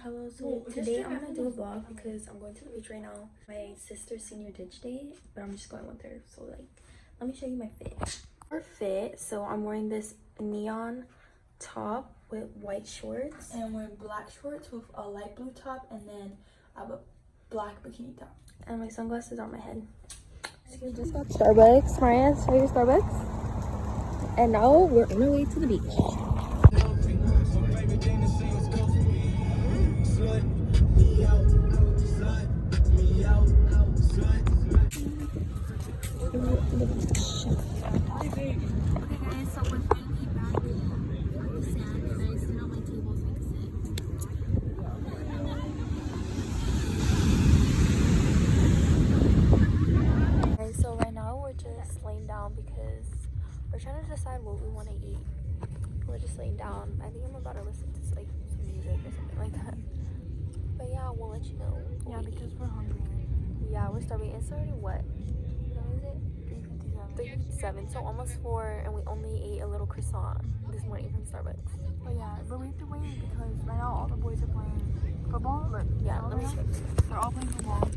Hello, so today I'm gonna do a vlog because I'm going to the beach right now. My sister's senior ditch day, but I'm just going with her. So like, let me show you my fit. So I'm wearing this neon top with white shorts. And I'm wearing black shorts with a light blue top, and then I have a black bikini top. And my sunglasses on my head. So we just got Starbucks. Mariah, show your Starbucks. And now we're on our way to the beach. So right now we're just laying down because we're trying to decide what we want to eat. We're just laying down. I think I'm about to listen to like some music or something like that. But yeah, we'll let you know. Yeah, because we're hungry. Yeah, we're starving. It's already what? What is it? 3:57. So almost 4, and we only ate a little croissant this morning from Starbucks. Oh yeah, but we have to wait because right now all the boys are playing football. Look, Yeah, let me check. they're all playing football.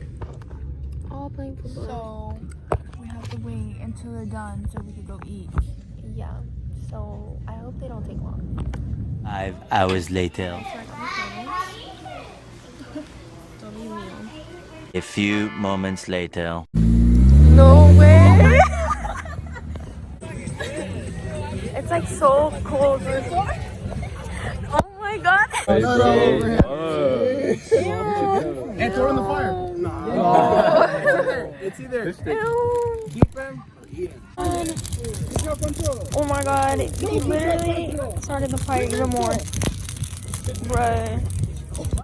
All playing football. So we have to wait until they're done so we can go eat. Yeah. So I hope they don't take long. 5 hours later. A few moments later. No way! It's like so cold. Oh my god! And throw it in the fire. No. It's either keep him or eat him. Oh my god, he literally started the fire even more. Bruh.